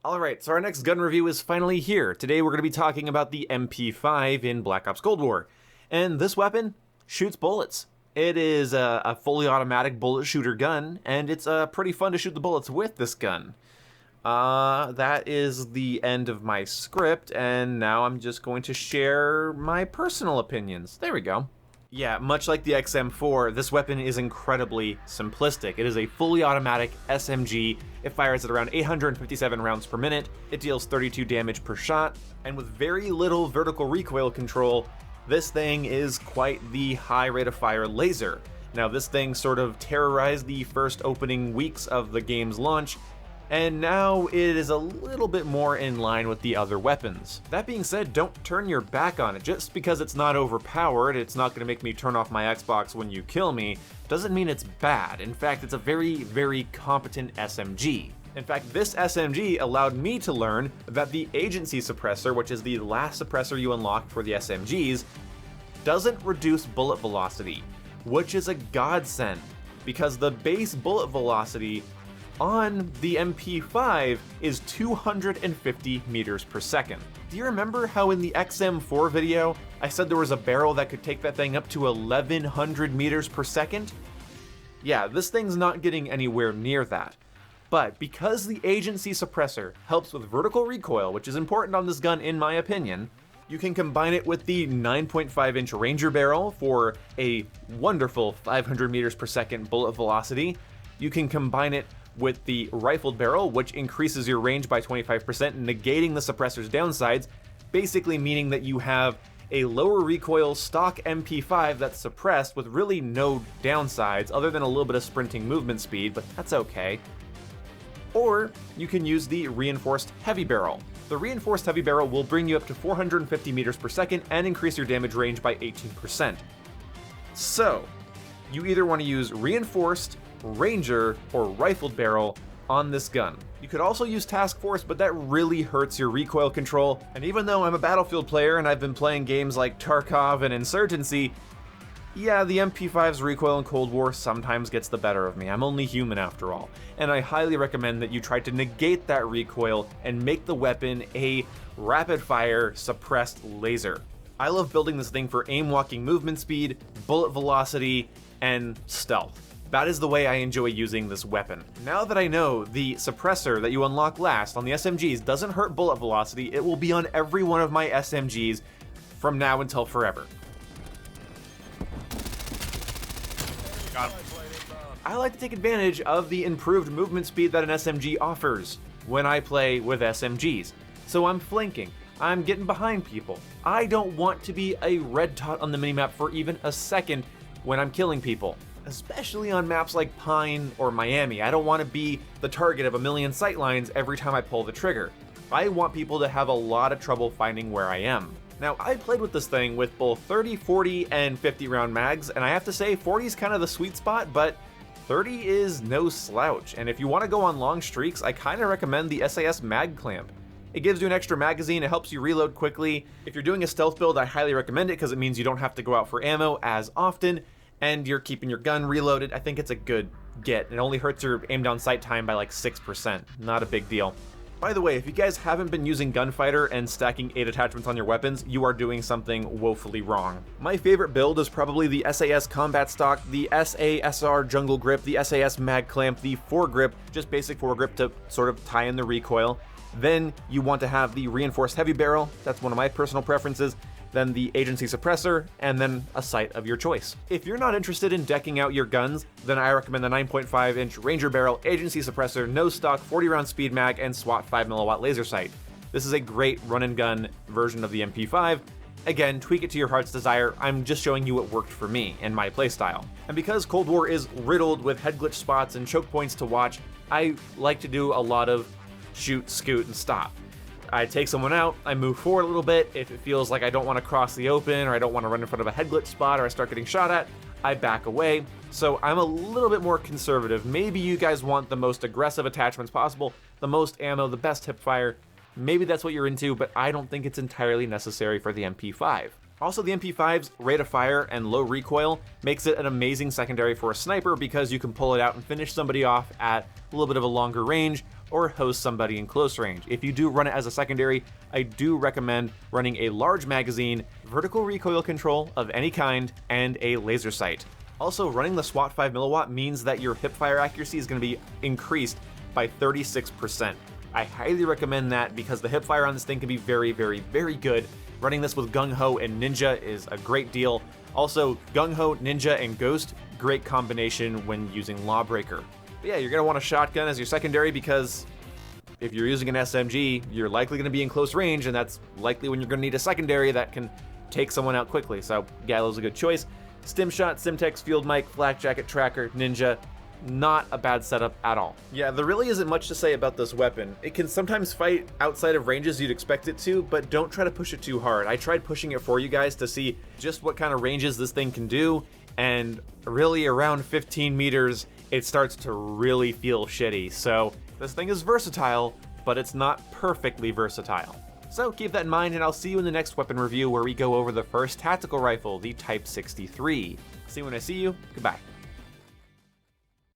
Alright, so our next gun review is finally here. Today we're going to be talking about the MP5 in Black Ops Cold War. And this weapon shoots bullets. It is a fully automatic bullet shooter gun, and it's pretty fun to shoot the bullets with this gun. That is the end of my script, and now I'm just going to share my personal opinions. There we go. Yeah, much like the XM4, this weapon is incredibly simplistic. It is a fully automatic SMG. It fires at around 857 rounds per minute. It deals 32 damage per shot, and with very little vertical recoil control, this thing is quite the high rate of fire laser. Now, this thing sort of terrorized the first opening weeks of the game's launch, and now it is a little bit more in line with the other weapons. That being said, don't turn your back on it. Just because it's not overpowered, it's not going to make me turn off my Xbox when you kill me, doesn't mean it's bad. In fact, it's a very, very competent SMG. In fact, this SMG allowed me to learn that the agency suppressor, which is the last suppressor you unlock for the SMGs, doesn't reduce bullet velocity, which is a godsend, because the base bullet velocity on the MP5 is 250 meters per second. Do you remember how in the XM4 video, I said there was a barrel that could take that thing up to 1100 meters per second? Yeah, this thing's not getting anywhere near that. But because the agency suppressor helps with vertical recoil, which is important on this gun in my opinion, you can combine it with the 9.5-inch Ranger barrel for a wonderful 500 meters per second bullet velocity. You can combine it with the rifled barrel, which increases your range by 25%, negating the suppressor's downsides, basically meaning that you have a lower recoil stock MP5 that's suppressed with really no downsides other than a little bit of sprinting movement speed, but that's okay. Or you can use the reinforced heavy barrel. The reinforced heavy barrel will bring you up to 450 meters per second and increase your damage range by 18%. So, you either want to use reinforced, Ranger, or rifled barrel on this gun. You could also use Task Force, but that really hurts your recoil control, and even though I'm a Battlefield player and I've been playing games like Tarkov and Insurgency, yeah, the MP5's recoil in Cold War sometimes gets the better of me. I'm only human after all, and I highly recommend that you try to negate that recoil and make the weapon a rapid-fire suppressed laser. I love building this thing for aim-walking movement speed, bullet velocity, and stealth. That is the way I enjoy using this weapon. Now that I know the suppressor that you unlock last on the SMGs doesn't hurt bullet velocity, it will be on every one of my SMGs from now until forever. Got him. I like to take advantage of the improved movement speed that an SMG offers when I play with SMGs. So I'm flanking, I'm getting behind people. I don't want to be a red dot on the minimap for even a second when I'm killing people. Especially on maps like Pine or Miami. I don't want to be the target of a million sightlines every time I pull the trigger. I want people to have a lot of trouble finding where I am. Now, I played with this thing with both 30, 40, and 50 round mags, and I have to say 40 is kind of the sweet spot, but 30 is no slouch. And if you want to go on long streaks, I kind of recommend the SAS mag clamp. It gives you an extra magazine, it helps you reload quickly. If you're doing a stealth build, I highly recommend it because it means you don't have to go out for ammo as often, and you're keeping your gun reloaded. I think it's a good get. It only hurts your aim down sight time by like 6%. Not a big deal. By the way, if you guys haven't been using Gunfighter and stacking 8 attachments on your weapons, you are doing something woefully wrong. My favorite build is probably the SAS Combat Stock, the SASR Jungle Grip, the SAS Mag Clamp, the foregrip, just basic foregrip to sort of tie in the recoil. Then you want to have the reinforced heavy barrel, that's one of my personal preferences, then the agency suppressor, and then a sight of your choice. If you're not interested in decking out your guns, then I recommend the 9.5-inch Ranger barrel, agency suppressor, no stock, 40-round speed mag, and SWAT 5mm laser sight. This is a great run-and-gun version of the MP5. Again, tweak it to your heart's desire. I'm just showing you what worked for me and my playstyle. And because Cold War is riddled with head glitch spots and choke points to watch, I like to do a lot of shoot, scoot, and stop. I take someone out, I move forward a little bit. If it feels like I don't want to cross the open, or I don't want to run in front of a head glitch spot, or I start getting shot at, I back away. So I'm a little bit more conservative. Maybe you guys want the most aggressive attachments possible, the most ammo, the best hip fire. Maybe that's what you're into, but I don't think it's entirely necessary for the MP5. Also, the MP5's rate of fire and low recoil makes it an amazing secondary for a sniper because you can pull it out and finish somebody off at a little bit of a longer range, or host somebody in close range. If you do run it as a secondary, I do recommend running a large magazine, vertical recoil control of any kind, and a laser sight. Also, running the SWAT 5mm means that your hipfire accuracy is going to be increased by 36%. I highly recommend that because the hipfire on this thing can be very, very, very good. Running this with Gung Ho and Ninja is a great deal. Also, Gung Ho, Ninja, and Ghost, great combination when using Lawbreaker. But yeah, you're going to want a shotgun as your secondary because if you're using an SMG, you're likely going to be in close range, and that's likely when you're going to need a secondary that can take someone out quickly. So Gallo's a good choice. Stim Shot, Simtex, Field Mic, Flak Jacket, Tracker, Ninja, not a bad setup at all. Yeah, there really isn't much to say about this weapon. It can sometimes fight outside of ranges you'd expect it to, but don't try to push it too hard. I tried pushing it for you guys to see just what kind of ranges this thing can do, and really around 15 meters, it starts to really feel shitty. So this thing is versatile, but it's not perfectly versatile. So keep that in mind, and I'll see you in the next weapon review where we go over the first tactical rifle, the Type 63. See you when I see you. Goodbye.